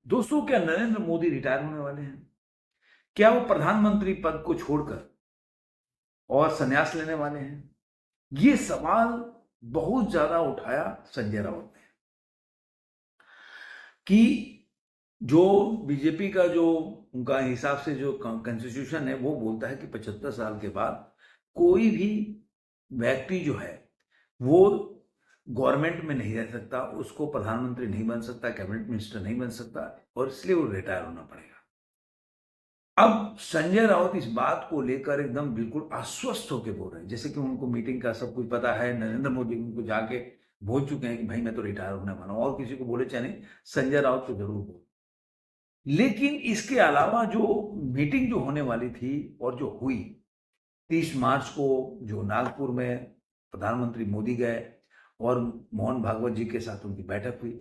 दोस्तों, क्या नरेंद्र मोदी रिटायर होने वाले हैं? क्या वो प्रधानमंत्री पद को छोड़कर और संन्यास लेने वाले हैं? ये सवाल बहुत ज्यादा उठाया संजय राउत ने कि जो बीजेपी का जो उनका हिसाब से जो कॉन्स्टिट्यूशन है वो बोलता है कि 75 साल के बाद कोई भी व्यक्ति जो है वो गवर्नमेंट में नहीं रह सकता, उसको प्रधानमंत्री नहीं बन सकता, कैबिनेट मिनिस्टर नहीं बन सकता, और इसलिए वो रिटायर होना पड़ेगा। अब संजय राउत इस बात को लेकर एकदम बिल्कुल आश्वस्त होकर बोल रहे हैं, जैसे कि उनको मीटिंग का सब कुछ पता है, नरेंद्र मोदी उनको जाके बोल चुके हैं कि भाई मैं तो रिटायर होने वाला हूं, और किसी को बोले चाहे नहीं, संजय राउत को जरूर बोल। लेकिन इसके अलावा जो मीटिंग जो होने वाली थी और जो हुई 30 मार्च को, जो नागपुर में प्रधानमंत्री मोदी गए और मोहन भागवत जी के साथ उनकी बैठक हुई।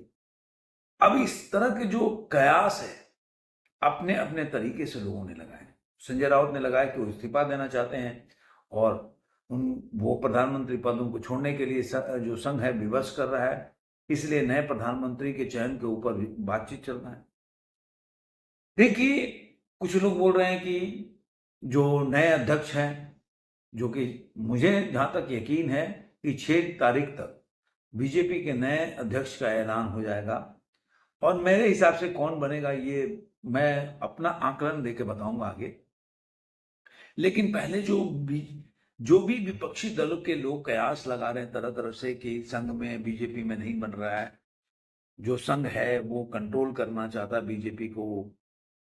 अब इस तरह के जो कयास है अपने अपने तरीके से लोगों ने लगाए। संजय राउत ने लगाया कि वो इस्तीफा देना चाहते हैं और वो प्रधानमंत्री पद उनको छोड़ने के लिए जो संघ है विवश कर रहा है, इसलिए नए प्रधानमंत्री के चयन के ऊपर भी बातचीत चल रहा है। देखिए, कुछ लोग बोल रहे हैं कि जो नए अध्यक्ष हैं, जो कि मुझे जहां तक यकीन है कि 6 तारीख तक बीजेपी के नए अध्यक्ष का ऐलान हो जाएगा, और मेरे हिसाब से कौन बनेगा ये मैं अपना आकलन देके बताऊंगा आगे। लेकिन पहले जो भी विपक्षी दलों के लोग कयास लगा रहे हैं तरह तरह से कि संघ में बीजेपी में नहीं बन रहा है, जो संघ है वो कंट्रोल करना चाहता है बीजेपी को,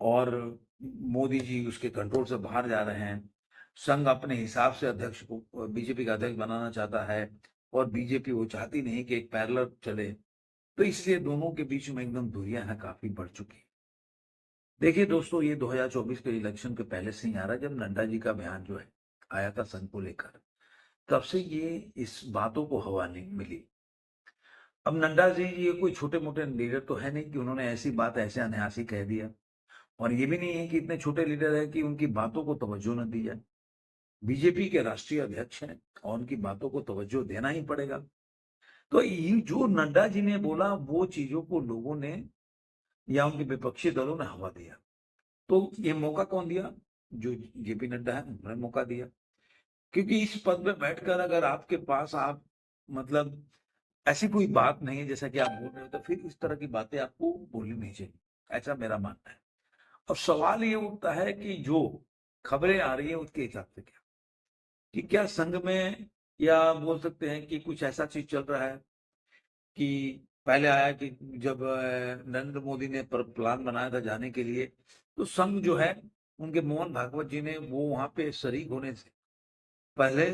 और मोदी जी उसके कंट्रोल से बाहर जा रहे हैं, संघ अपने हिसाब से अध्यक्ष को बीजेपी का अध्यक्ष बनाना चाहता है, और बीजेपी वो चाहती नहीं कि एक पैरेलल चले, तो इसलिए दोनों के बीच में एकदम दूरियां हैं काफी बढ़ चुकी। देखिए दोस्तों, ये 2024 के इलेक्शन के पहले से ही आ रहा है, जब नड्डा जी का बयान जो है आया था संघ को लेकर, तब से ये इस बातों को हवा नहीं मिली। अब नड्डा जी ये कोई छोटे मोटे लीडर तो है नहीं कि उन्होंने ऐसी बात ऐसे अनायासी कह दिया, और ये भी नहीं है कि इतने छोटे लीडर है कि उनकी बातों को तवज्जो न दी जाए। बीजेपी के राष्ट्रीय अध्यक्ष हैं और उनकी बातों को तवज्जो देना ही पड़ेगा। तो ये जो नड्डा जी ने बोला वो चीजों को लोगों ने या उनके विपक्षी दलों ने हवा दिया। तो ये मौका कौन दिया? जो जेपी नड्डा है उन्होंने मौका दिया, क्योंकि इस पद पे बैठकर अगर आपके पास आप मतलब ऐसी कोई बात नहीं है जैसा कि आप बोल रहे हो, तो फिर इस तरह की बातें आपको बोलनी नहीं चाहिए, ऐसा मेरा मानना है। अब सवाल ये उठता है कि जो खबरें आ रही है उसके हिसाब से क्या, कि क्या संघ में, या बोल सकते हैं कि कुछ ऐसा चीज चल रहा है कि पहले आया कि जब नरेंद्र मोदी ने प्लान बनाया था जाने के लिए, तो संघ जो है उनके मोहन भागवत जी ने वो वहां पे शरीक होने से पहले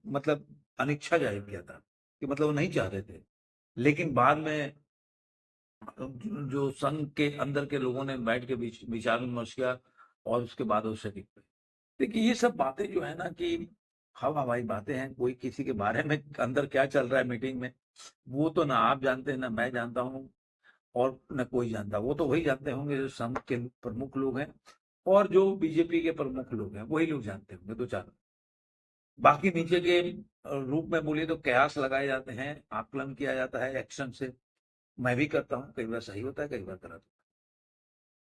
मतलब अनिच्छा जाहिर किया था, कि मतलब वो नहीं चाहते थे। लेकिन बाद में जो संघ के अंदर के लोगों ने बैठ के विचार विमर्श किया, और उसके बाद वो शरीक हुए। देखिए, ये सब बातें जो है ना कि हवा हवाई बातें हैं, कोई किसी के बारे में अंदर क्या चल रहा है मीटिंग में वो तो ना आप जानते हैं ना मैं जानता हूँ, और न कोई जानता। वो तो वही जानते होंगे जो संघ के प्रमुख लोग हैं, और जो बीजेपी के प्रमुख लोग हैं वही लोग जानते होंगे, दो चार। बाकी नीचे के रूप में बोलिए तो कयास लगाए जाते हैं, आकलन किया जाता है एक्शन से। मैं भी करता हूँ, कई बार सही होता है, कई बार गलत होता है।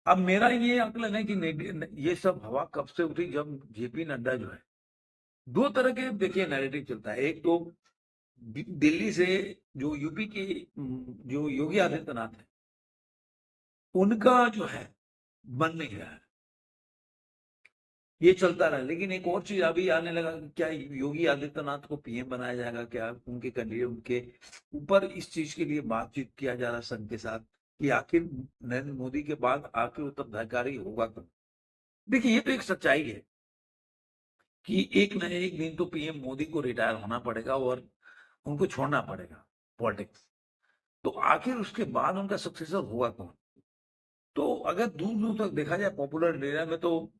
अब मेरा ये आकलन है कि ये सब हवा कब से उठी, जब जेपी नड्डा जो है, दो तरह के देखिए नैरेटिव चलता है। एक तो दिल्ली से जो यूपी की जो योगी आदित्यनाथ है उनका जो है मन नहीं रहा है, ये चलता रहा। लेकिन एक और चीज अभी आने लगा कि क्या योगी आदित्यनाथ को पीएम बनाया जाएगा, क्या उनके कैंडिडेट उनके ऊपर इस चीज के लिए बातचीत किया जा रहा है संघ के साथ, कि आखिर नरेंद्र मोदी के बाद आखिर उत्तराधिकारी होगा कौन। देखिए, ये तो एक सच्चाई है कि एक न एक दिन तो पीएम मोदी को रिटायर होना पड़ेगा और उनको छोड़ना पड़ेगा पॉलिटिक्स। तो आखिर उसके बाद उनका सक्सेसर होगा कौन? तो अगर दूर दूर तक देखा जाए पॉपुलर इंडिया में, तो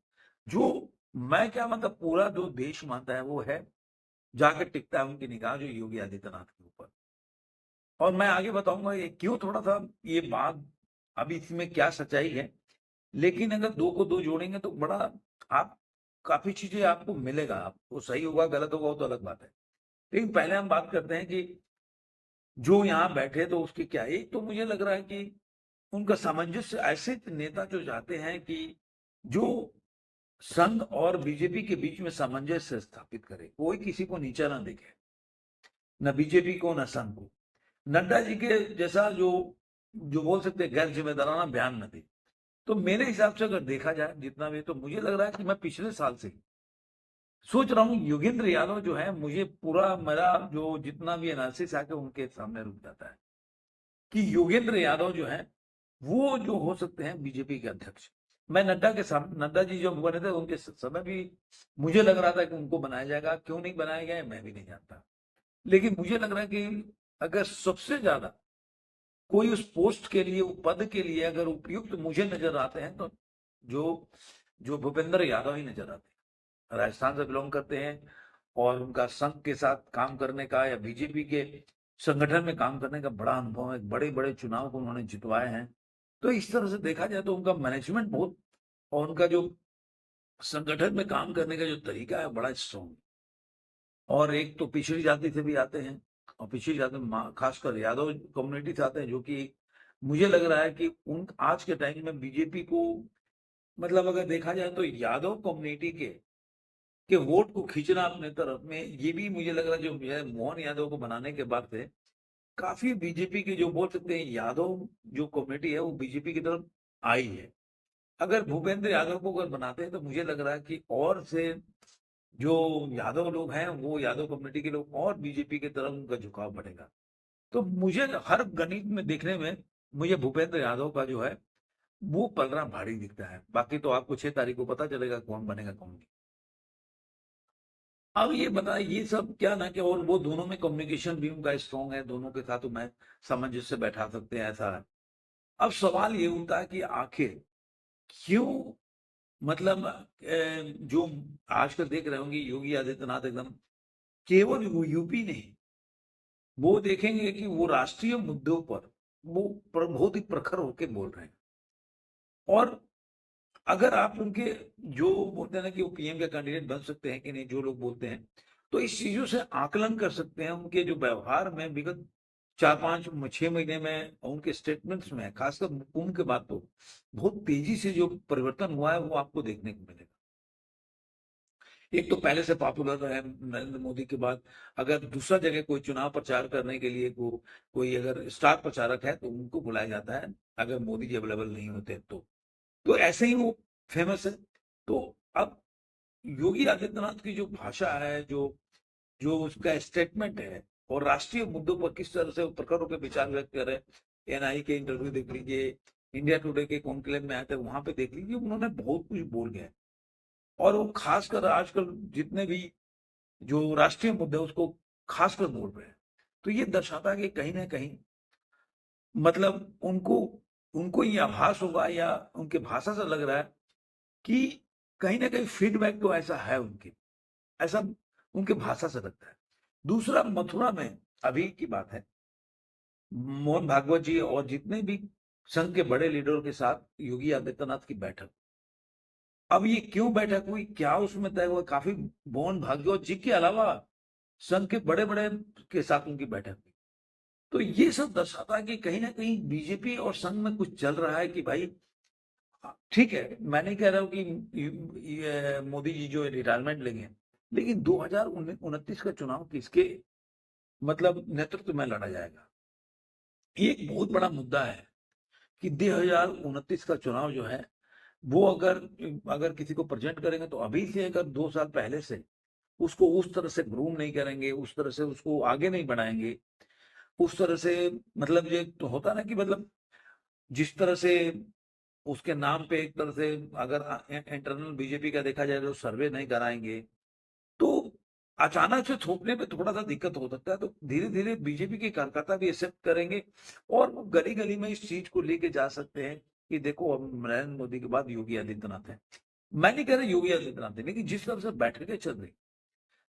जो मैं क्या मतलब पूरा जो देश मानता है वो है, जाकर टिकता है उनकी निगाह जो योगी आदित्यनाथ के ऊपर। और मैं आगे बताऊंगा ये क्यों थोड़ा सा ये बात, अभी इसमें क्या सच्चाई है। लेकिन अगर दो को दो जोड़ेंगे तो बड़ा आप काफी चीजें आपको मिलेगा। आपको सही होगा गलत होगा वो तो अलग बात है। लेकिन पहले हम बात करते हैं कि जो यहाँ बैठे तो उसकी क्या, एक तो मुझे लग रहा है कि उनका सामंजस्य, ऐसे नेता जो चाहते हैं कि जो संघ और बीजेपी के बीच में सामंजस्य स्थापित करे, कोई किसी को नीचा ना देखे, न बीजेपी को न संघ को। नड्डा जी के जैसा जो जो बोल सकते हैं गैर जिम्मेदाराना बयान न दे। तो मेरे हिसाब से अगर देखा जाए जितना भी, तो मुझे लग रहा है कि मैं पिछले साल से सोच रहा हूँ योगेंद्र यादव जो है, मुझे पूरा मेरा जो जितना भी एनालिसिस आके उनके सामने रुक जाता है कि योगेंद्र यादव जो है वो जो हो सकते हैं बीजेपी के अध्यक्ष। मैं नड्डा के सामने, नड्डा जी जो बने थे उनके समय भी मुझे लग रहा था कि उनको बनाया जाएगा, क्यों नहीं बनाया गया मैं भी नहीं जानता। लेकिन मुझे लग रहा है कि अगर सबसे ज्यादा कोई उस पोस्ट के लिए, पद के लिए अगर उपयुक्त मुझे नजर आते हैं तो जो जो भूपेंद्र यादव ही नजर आते हैं। राजस्थान से बिलोंग करते हैं और उनका संघ के साथ काम करने का या बीजेपी के संगठन में काम करने का बड़ा अनुभव है, बड़े बड़े चुनाव को उन्होंने जितवाए हैं। तो इस तरह से देखा जाए तो उनका मैनेजमेंट बहुत, और उनका जो संगठन में काम करने का जो तरीका है बड़ा स्ट्रॉन्ग। और एक तो पिछड़ी जाति से भी आते हैं, और पिछड़ी जाति में खासकर यादव कम्युनिटी से आते हैं, जो कि मुझे लग रहा है कि उन आज के टाइम में बीजेपी को, मतलब अगर देखा जाए तो यादव कम्युनिटी के वोट को खींचना अपने तरफ में, ये भी मुझे लग रहा है जो है मोहन यादव को बनाने के बाद से काफी बीजेपी के जो बोल सकते हैं यादव जो कम्युनिटी है वो बीजेपी की तरफ आई है। अगर भूपेंद्र यादव को अगर बनाते हैं तो मुझे लग रहा है कि और से जो यादव लोग हैं, वो यादव कम्युनिटी के लोग और बीजेपी की तरफ उनका झुकाव बढ़ेगा। तो मुझे हर गणित में देखने में मुझे भूपेंद्र यादव का जो है वो पलड़ा भारी दिखता है। बाकी तो आपको 6 तारीख को पता चलेगा कौन बनेगा कौन नहीं। अब ये बताए ये सब क्या ना, कि और वो दोनों में कम्युनिकेशन भी उनका स्ट्रांग है, दोनों के साथ मैं सामंजस्य से बैठा सकते हैं, ऐसा है। अब सवाल ये उठता है कि आखिर क्यों, मतलब जो आजकल देख रहे होंगे योगी आदित्यनाथ एकदम केवल वो यूपी नहीं, वो देखेंगे कि वो राष्ट्रीय मुद्दों पर वो बहुत ही प्रखर होकर बोल रहे हैं। और अगर आप उनके जो बोलते हैं ना कि वो पीएम के कैंडिडेट बन सकते हैं कि नहीं, जो लोग बोलते हैं, तो इस चीजों से आकलन कर सकते हैं उनके जो व्यवहार में विगत 4-5-6 महीने में, उनके स्टेटमेंट्स में, खासकर कुंभ के बाद तो बहुत तेजी से जो परिवर्तन हुआ है वो आपको देखने को मिलेगा। एक तो पहले से पॉपुलर है नरेंद्र मोदी के बाद, अगर दूसरा जगह कोई चुनाव प्रचार करने के लिए कोई अगर स्टार प्रचारक है तो उनको बुलाया जाता है, अगर मोदी जी अवेलेबल नहीं होते तो ऐसे ही वो फेमस है। तो अब योगी आदित्यनाथ की जो भाषा है, जो जो उसका स्टेटमेंट है, और राष्ट्रीय मुद्दों पर किस तरह से वो प्रखर होकर विचार व्यक्त कर रहे हैं, एनआई के इंटरव्यू देख लीजिए, इंडिया टुडे के कॉन्क्लेव में आए थे वहां पे देख लीजिए, उन्होंने बहुत कुछ बोल गया है। और वो खासकर आजकल जितने भी जो राष्ट्रीय मुद्दे हैं उसको खासकर बोल रहे हैं। तो ये दर्शाता है कि कहीं ना कहीं, मतलब उनको उनको ये आभास होगा या उनके भाषा से लग रहा है कि कहीं ना कहीं फीडबैक तो ऐसा है उनके, ऐसा उनके भाषा से लगता है। दूसरा, मथुरा में अभी की बात है, मोहन भागवत जी और जितने भी संघ के बड़े लीडरों के साथ योगी आदित्यनाथ की बैठक। अब ये क्यों बैठक हुई, क्या उसमें तय हुआ, काफी मोहन भागवत जी के अलावा संघ के बड़े बड़े के साथ उनकी बैठक हुई। तो ये सब दर्शाता है कि कहीं ना कहीं बीजेपी और संघ में कुछ चल रहा है कि भाई, ठीक है, मैं नहीं कह रहा हूं कि ये मोदी जी जो रिटायरमेंट लेंगे, लेकिन 2029 का चुनाव किसके मतलब नेतृत्व में लड़ा जाएगा, ये एक बहुत बड़ा मुद्दा है कि 2029 का चुनाव जो है वो अगर अगर किसी को प्रेजेंट करेंगे तो अभी से अगर 2 साल पहले से उसको उस तरह से ग्रूम नहीं करेंगे, उस तरह से उसको आगे नहीं बढ़ाएंगे, उस तरह से, मतलब ये तो होता ना कि मतलब जिस तरह से उसके नाम पे एक तरह से अगर इंटरनल बीजेपी का देखा जाए तो सर्वे नहीं कराएंगे, तो अचानक से थोपने पे थोड़ा सा दिक्कत हो सकता है। तो धीरे धीरे बीजेपी के कार्यकर्ता भी एक्सेप्ट करेंगे और वो गली गली में इस चीज को लेके जा सकते हैं कि देखो अब नरेंद्र मोदी के बाद योगी आदित्यनाथ है। मैं नहीं कह रहा योगी आदित्यनाथ है, लेकिन जिस तरह से बैठकें चल रही,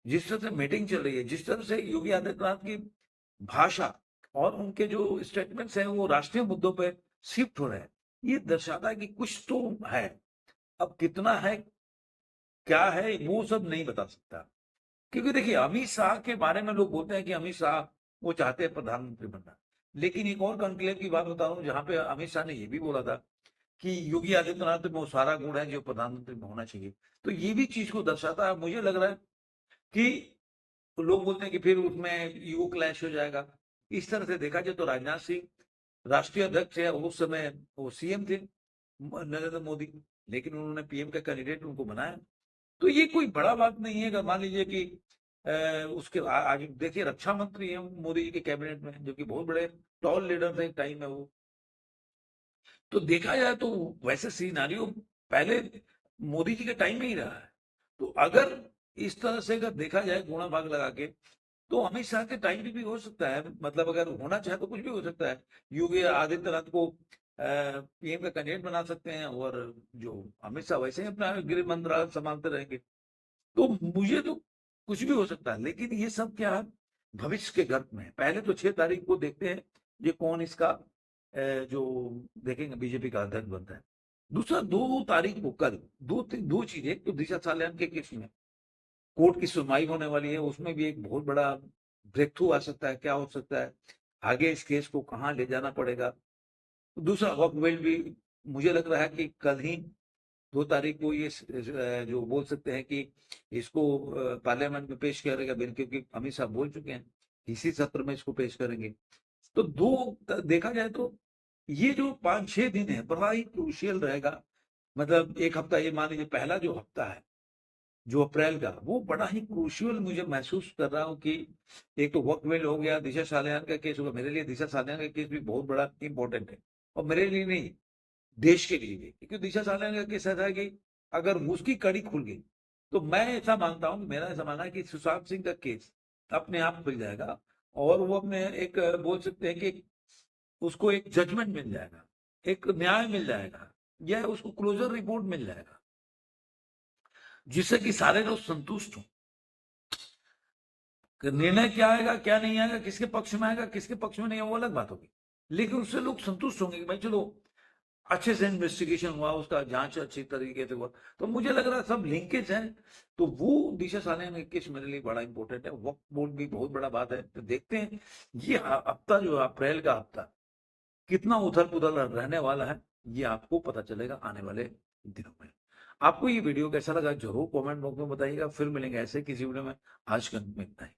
जिस तरह से मीटिंग चल रही है, जिस तरह से योगी आदित्यनाथ की भाषा और उनके जो स्टेटमेंट्स हैं वो राष्ट्रीय मुद्दों पे शिफ्ट हो रहे हैं, ये दर्शाता है कि कुछ तो है। अब कितना है, क्या है, वो सब नहीं बता सकता। क्योंकि देखिए अमित शाह के बारे में लोग बोलते हैं कि अमित शाह वो चाहते हैं प्रधानमंत्री बनना, लेकिन एक और कॉन्क्लेव की बात बता रहा हूँ, जहाँ पे अमित शाह ने ये भी बोला था कि योगी आदित्यनाथ में वो सारा गुण है जो प्रधानमंत्री में होना चाहिए। तो ये भी चीज को दर्शाता है। मुझे लग रहा है कि लोग बोलते हैं कि फिर उसमें ईगो क्लैश हो जाएगा। इस तरह से देखा जाए तो राजनाथ सिंह राष्ट्रीय अध्यक्ष है, उस समय वो सीएम थे नरेंद्र मोदी, लेकिन उन्होंने पीएम का कैंडिडेट उनको बनाया। तो ये कोई बड़ा बात नहीं है। अगर मान लीजिए कि उसके आज देखिए रक्षा मंत्री है मोदी जी के कैबिनेट में, जो कि बहुत बड़े टॉल लीडर थे एक टाइम में वो। तो देखा जाए तो वैसे सिनारियो पहले मोदी जी के टाइम में ही रहा है। तो अगर इस तरह से अगर देखा जाए गुणा भाग लगा के, तो अमित शाह के टाइम पे भी हो सकता है। मतलब अगर होना चाहे तो कुछ भी हो सकता है। योगी आदित्यनाथ को पीएम का कैंडिडेट बना सकते हैं, और जो अमित शाह वैसे ही अपना गृह मंत्रालय संभालते रहेंगे। तो मुझे तो कुछ भी हो सकता है, लेकिन ये सब क्या है, भविष्य के गर्भ में है। पहले तो 6 तारीख को देखते हैं ये कौन इसका जो देखेंगे बीजेपी का अध्यक्ष बनता है। दूसरा 2 तारीख को कल दो चीजें, एक तो दिशा सालियान के केस में कोर्ट की सुनवाई होने वाली है, उसमें भी एक बहुत बड़ा ब्रेक थ्रू आ सकता है। क्या हो सकता है आगे, इस केस को कहाँ ले जाना पड़ेगा। दूसरा वक्त वेल भी मुझे लग रहा है कि कल ही 2 तारीख को ये जो बोल सकते हैं कि इसको पार्लियामेंट में पेश करेगा बिल, क्योंकि अमित शाह बोल चुके हैं इसी सत्र में इसको पेश करेंगे। तो देखा जाए तो ये जो 5-6 दिन है बड़ा ही क्रूशियल रहेगा। मतलब एक हफ्ता, ये मान लीजिए पहला जो हफ्ता है जो अप्रैल का, वो बड़ा ही क्रूशियल मुझे महसूस कर रहा हूँ कि एक तो वक्त वेल हो गया, दिशा सालियान का केस होगा। मेरे लिए दिशा सालियान का केस भी बहुत बड़ा इंपॉर्टेंट है, और मेरे लिए नहीं, देश के लिए भी। क्योंकि दिशा सालियान का केस ऐसा है कि अगर उसकी कड़ी खुल गई, तो मैं ऐसा मानता हूँ, मेरा ऐसा मानना है कि सुशांत सिंह का केस अपने आप खुल जाएगा, और वो अपने एक बोल सकते हैं कि उसको एक जजमेंट मिल जाएगा, एक न्याय मिल जाएगा, या उसको क्लोजर रिपोर्ट मिल जाएगा, जिससे कि सारे लोग संतुष्ट हों। निर्णय क्या आएगा क्या नहीं आएगा, किसके पक्ष में आएगा किसके पक्ष में नहीं, वो अलग बात होगी, लेकिन उससे लोग संतुष्ट होंगे कि भाई चलो अच्छे से इन्वेस्टिगेशन हुआ, उसका जांच अच्छी तरीके से हुआ। तो मुझे लग रहा है सब लिंकेज है। तो वो दिशा सालियान का केस मेरे लिए बड़ा इंपॉर्टेंट है। वक्त बोर्ड भी बहुत बड़ा बात है। तो देखते हैं ये हफ्ता जो अप्रैल का हफ्ता कितना उथल पुथल रहने वाला है, ये आपको पता चलेगा आने वाले दिनों में। आपको ये वीडियो कैसा लगा जरूर कमेंट बॉक्स में बताइएगा। फिर मिलेंगे ऐसे किसी वीडियो में। आज का इतना ही।